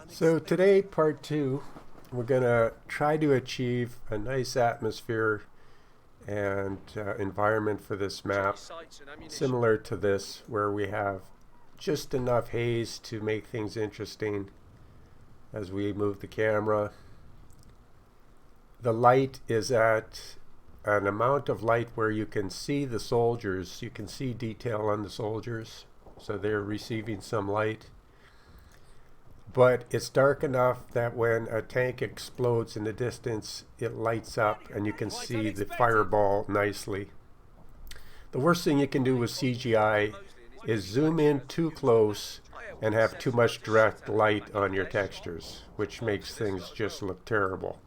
So today, part two, we're going to try to achieve a nice atmosphere and environment for this map, similar to this, where we have just enough haze to make things interesting as we move the camera. The light is at an amount of light where you can see the soldiers, you can see detail on the soldiers, so they're receiving some light. But it's dark enough that when a tank explodes in the distance, it lights up and you can see the fireball nicely. The worst thing you can do with CGI is zoom in too close and have too much direct light on your textures, which makes things just look terrible.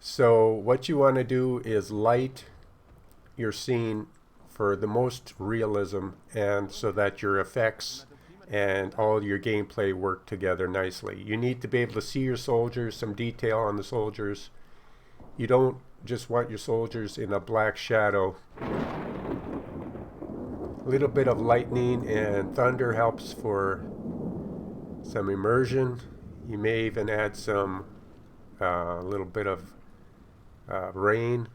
So what you want to do is light your scene for the most realism, and so that your effects and all your gameplay work together nicely. You need to be able to see your soldiers, some detail on the soldiers. You don't just want your soldiers in a black shadow. A little bit of lightning and thunder helps for some immersion. You may even add some little bit of rain.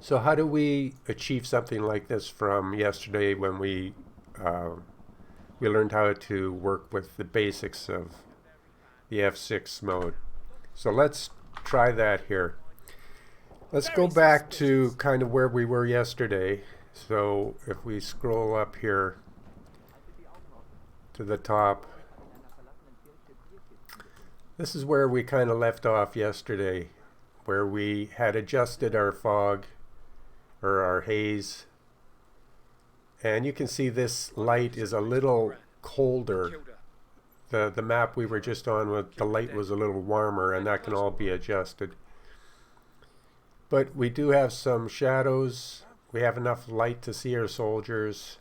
So how do we achieve something like this from yesterday when we learned how to work with the basics of the F6 mode? So let's try that here. Let's go back to kind of where we were yesterday. So if we scroll up here to the top, this is where we kind of left off yesterday, where we had adjusted our fog or our haze. And you can see this light is a little colder. The map we were just on, with the light was a little warmer, and that can all be adjusted. But we do have some shadows. We have enough light to see our soldiers.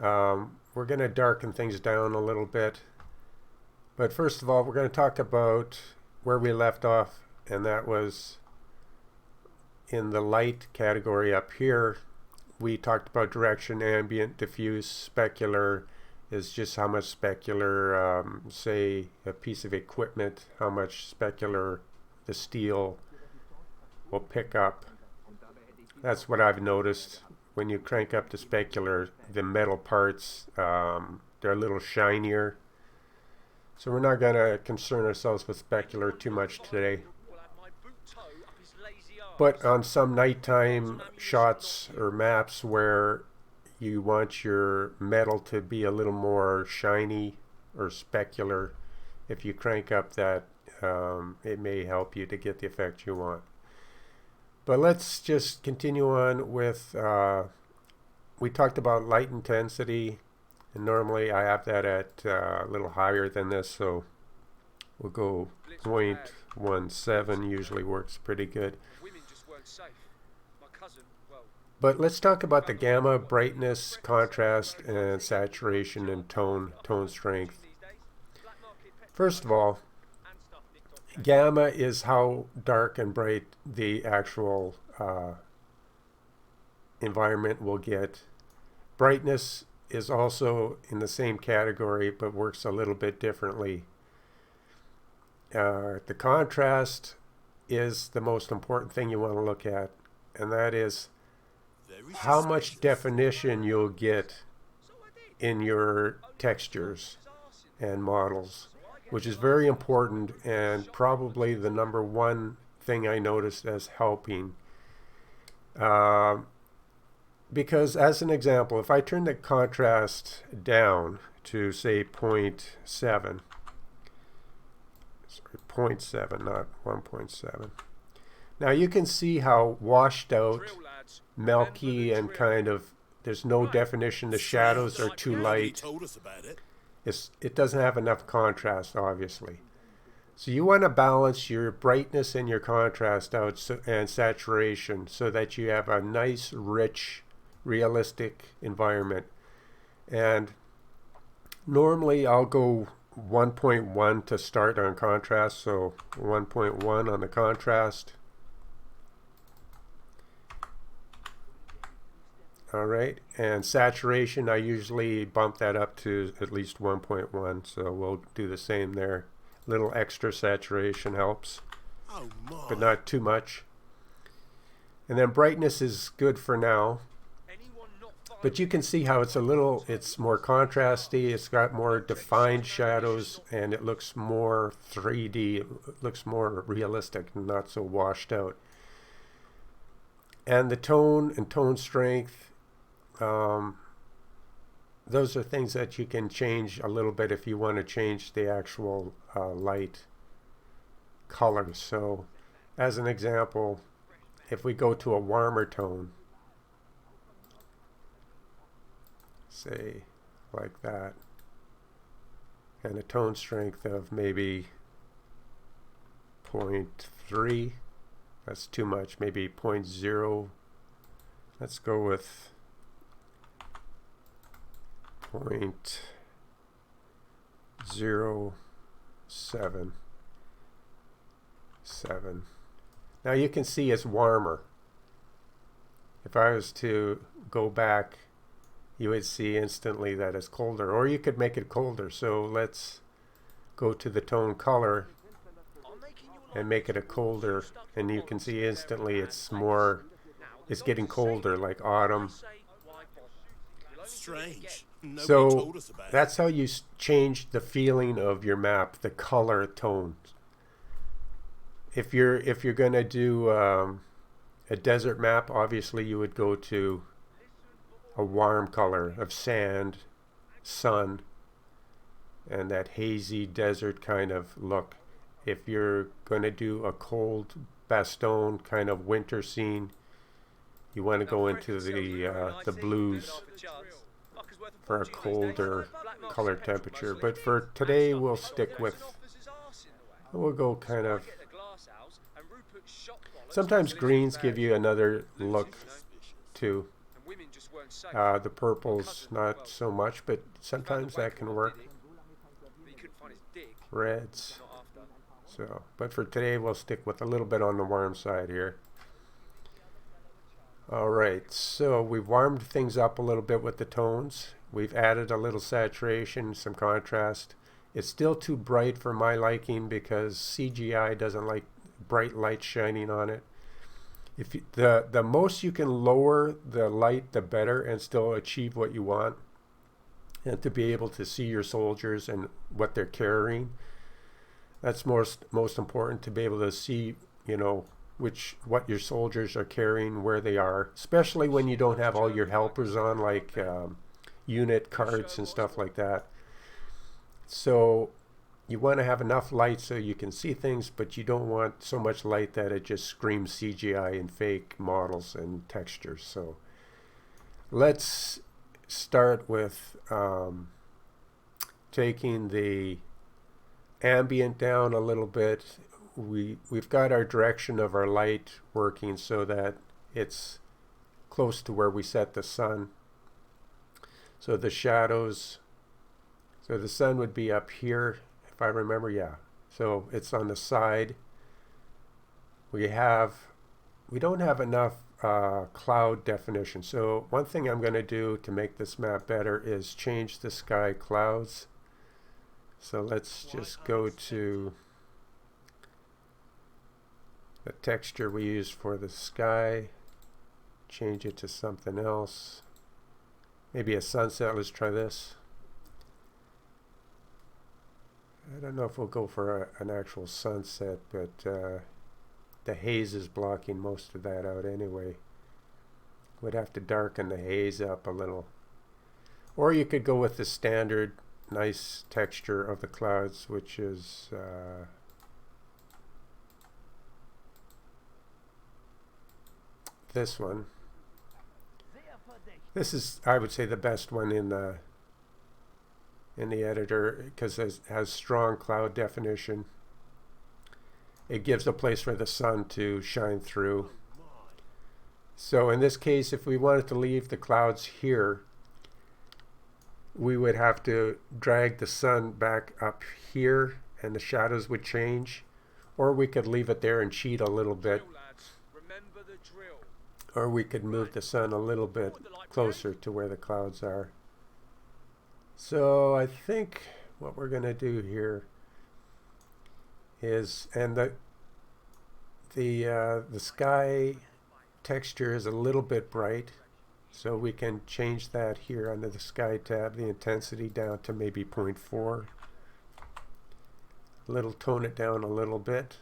We're going to darken things down a little bit. But first of all, we're going to talk about where we left off, and that was in the light category up here. We talked about direction, ambient, diffuse. Specular is just how much specular, say a piece of equipment, how much specular the steel will pick up. That's what I've noticed. When you crank up the specular, the metal parts, they're a little shinier. So we're not going to concern ourselves with specular too much today. But on some nighttime shots or maps where you want your metal to be a little more shiny or specular, if you crank up that, it may help you to get the effect you want. But let's just continue on with, we talked about light intensity, and normally I have that at a little higher than this, so we'll go 0.17, usually works pretty good. But let's talk about the gamma, brightness, contrast, and saturation, and tone strength. First of all, gamma is how dark and bright the actual environment will get. Brightness is also in the same category, but works a little bit differently. The contrast is the most important thing you want to look at, and that is how much definition you'll get in your textures and models, which is very important and probably the number one thing I noticed as helping. Because as an example, if I turn the contrast down to say 0.7, not 1.7. Now you can see how washed out, milky, and kind of, there's no definition. The shadows are too light. It doesn't have enough contrast, obviously. So you want to balance your brightness and your contrast out, and saturation, so that you have a nice, rich, realistic environment. And normally I'll go 1.1 to start on contrast, so 1.1 on the contrast. All right, and saturation, I usually bump that up to at least 1.1, so we'll do the same there. A little extra saturation helps, but not too much. And then brightness is good for now, but you can see how it's more contrasty, it's got more defined shadows, and it looks more 3D, it looks more realistic, not so washed out. And the tone and tone strength, those are things that you can change a little bit if you want to change the actual light color. So as an example, if we go to a warmer tone, say like that, and a tone strength of maybe 0.3, that's too much, maybe 0.0, let's go with 0.077. Now you can see it's warmer. If I was to go back, you would see instantly that it's colder, or you could make it colder. So let's go to the tone color and make it a colder, and you can see instantly it's getting colder, like autumn. Strange. So that's how you change the feeling of your map, the color tones. If you're going to do a desert map, obviously you would go to a warm color of sand, sun, and that hazy desert kind of look. If you're going to do a cold Bastogne kind of winter scene, you want to go into the blues for a colder color temperature. But for today, we'll go kind of, sometimes greens give you another look too. The purples not so much, but sometimes that can work. Reds. So, but for today, we'll stick with a little bit on the warm side here. Alright, so we've warmed things up a little bit with the tones. We've added a little saturation, some contrast. It's still too bright for my liking because CGI doesn't like bright light shining on it. If the most you can lower the light, the better, and still achieve what you want, and to be able to see your soldiers and what they're carrying. That's most important, to be able to see, you know, what your soldiers are carrying, where they are, especially when you don't have all your helpers on, like unit cards and stuff like that. So you want to have enough light so you can see things, but you don't want so much light that it just screams CGI and fake models and textures. So let's start with taking the ambient down a little bit. We've got our direction of our light working so that it's close to where we set the sun. So the shadows, so the sun would be up here, if I remember, yeah. So it's on the side. We don't have enough cloud definition. So one thing I'm going to do to make this map better is change the sky clouds. So let's just go to the texture we use for the sky, change it to something else. Maybe a sunset. Let's try this. I don't know if we'll go for an actual sunset, but the haze is blocking most of that out anyway. We'd have to darken the haze up a little. Or you could go with the standard nice texture of the clouds, which is this one. This is, I would say, the best one in the editor because it has strong cloud definition. It gives a place for the sun to shine through. So in this case, if we wanted to leave the clouds here, we would have to drag the sun back up here and the shadows would change, or we could leave it there and cheat a little bit. Or we could move the sun a little bit closer to where the clouds are. So I think what we're going to do here is, and the sky texture is a little bit bright, so we can change that here under the sky tab, the intensity down to maybe 0.4. Tone it down a little bit.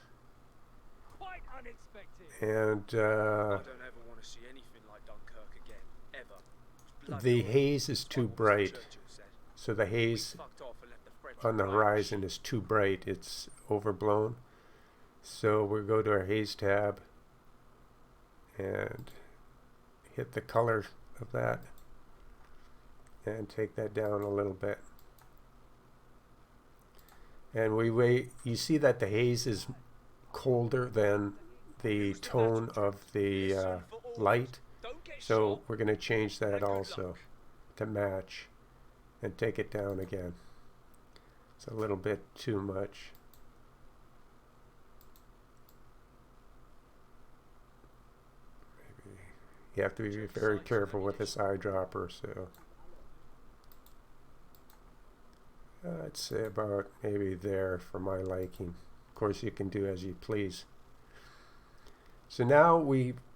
Quite unexpected. And I don't ever want to see anything like Dunkirk again, ever. the haze is too bright. So the haze on the horizon is too bright. It's overblown. So we'll go to our haze tab and hit the color of that and take that down a little bit. And we wait. You see that the haze is colder than the tone of the light. So we're going to change that also to match and take it down again. It's a little bit too much. Maybe you have to be very careful with this eyedropper. So I'd say about maybe there for my liking. Of course, you can do as you please. So now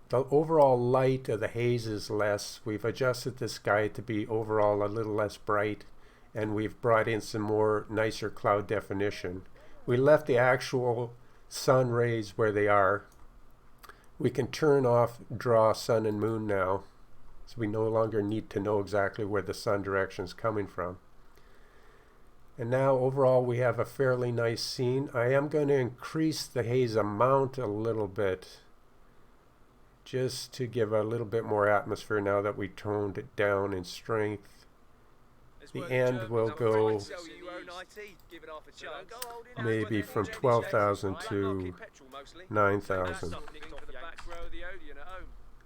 the overall light of the haze is less. We've adjusted the sky to be overall a little less bright, and we've brought in some more nicer cloud definition. We left the actual sun rays where they are. We can turn off draw sun and moon now, so we no longer need to know exactly where the sun direction is coming from. And now overall we have a fairly nice scene. I am going to increase the haze amount a little bit, just to give a little bit more atmosphere now that we toned it down in strength. The end will go maybe from 12,000 to 9,000.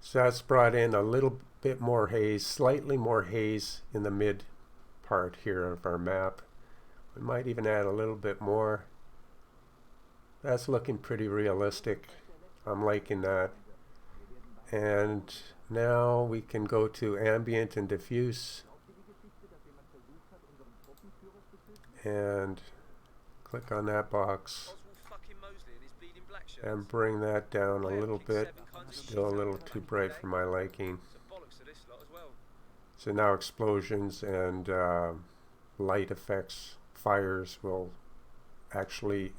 So that's brought in a little bit more haze, slightly more haze in the mid part here of our map. We might even add a little bit more. That's looking pretty realistic. I'm liking that. And now we can go to Ambient and Diffuse and click on that box and bring that down a little bit. Still a little too bright for my liking. So now explosions and light effects, fires will actually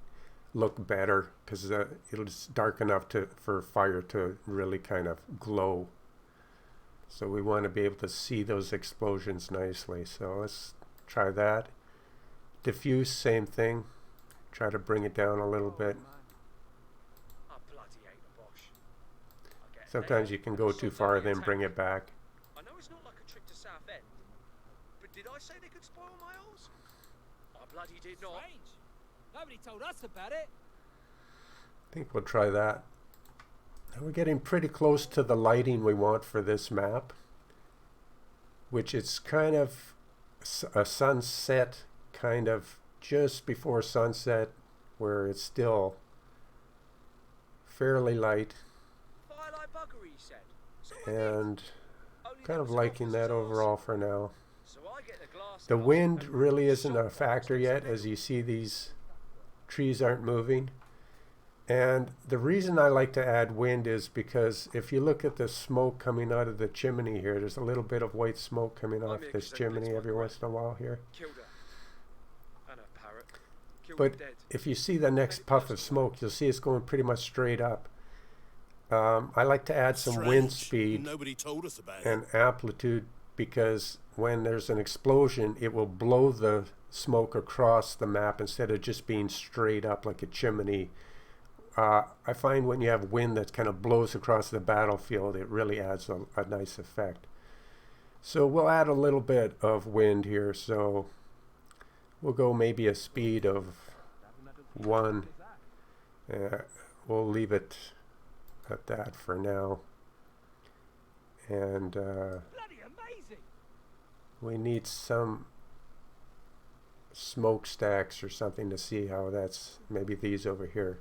look better because it's dark enough for fire to really kind of glow. So we want to be able to see those explosions nicely. So let's try that. Diffuse, same thing. Try to bring it down a little bit. Sometimes you can go too far, then bring it back. I know it's not like a trip to Southend, but did I say they could spoil my holes? I bloody did not. Strange. Nobody told us about it. I think we'll try that. Now we're getting pretty close to the lighting we want for this map, which is kind of a sunset, kind of just before sunset, where it's still fairly light. Firelight buggery, he said. So And kind of liking that overall for now. So I get the glass. The wind really isn't a factor yet. As you see, these trees aren't moving. And the reason I like to add wind is because if you look at the smoke coming out of the chimney here, there's a little bit of white smoke coming off this chimney every once in a while here. Killed her. And a parrot. Killed But her dead. if you see the next puff of smoke, you'll see it's going pretty much straight up. I like to add some wind speed Nobody told us about and amplitude, because when there's an explosion, it will blow the smoke across the map instead of just being straight up like a chimney. I find when you have wind that kind of blows across the battlefield, it really adds a nice effect. So we'll add a little bit of wind here. So we'll go maybe a speed of 1. We'll leave it at that for now. And Bloody amazing. we need some smokestacks or something to see how that's, maybe these over here.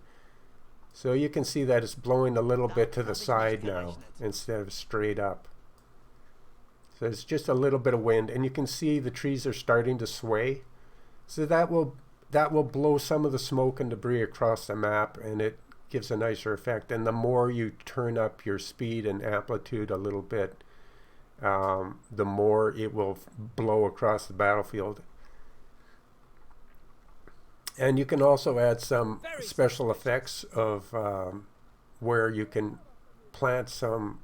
So you can see that it's blowing a little bit to the side now instead of straight up. So it's just a little bit of wind, and you can see the trees are starting to sway. So that will blow some of the smoke and debris across the map, and it gives a nicer effect. And the more you turn up your speed and amplitude a little bit, the more it will blow across the battlefield. And you can also add some special effects of where you can plant some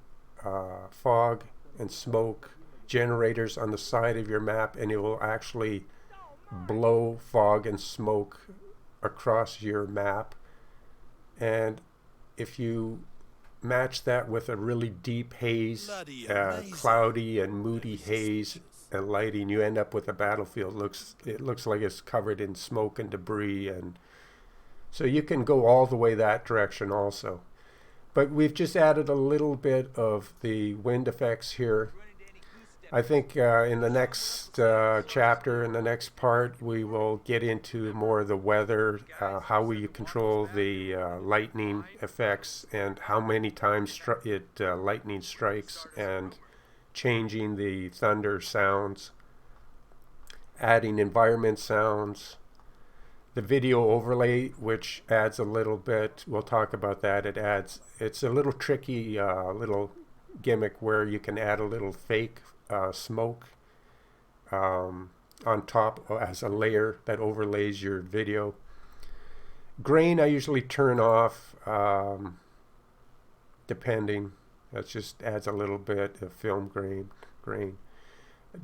fog and smoke generators on the side of your map, and it will actually blow fog and smoke across your map. And if you match that with a really deep haze, cloudy and moody haze and lighting, you end up with a battlefield. It looks like it's covered in smoke and debris, and so you can go all the way that direction also. But we've just added a little bit of the wind effects here. I think in the next chapter, in the next part, we will get into more of the weather, how we control the lightning effects, and how many times lightning strikes, and changing the thunder sounds, adding environment sounds, the video overlay, which adds a little bit. We'll talk about that. It's a little tricky little gimmick where you can add a little fake smoke on top as a layer that overlays your video. Grain I usually turn off, depending. That just adds a little bit of film grain.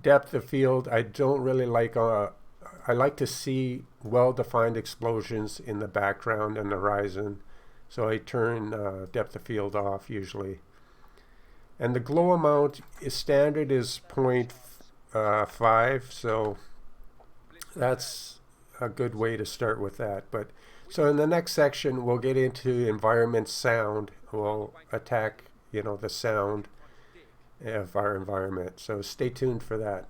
Depth of field, I don't really like. I like to see well-defined explosions in the background and the horizon, so I turn depth of field off usually. And the glow amount standard is 0.5, so that's a good way to start with that. But so in the next section, we'll get into environment sound. We'll attack, the sound of our environment. So stay tuned for that.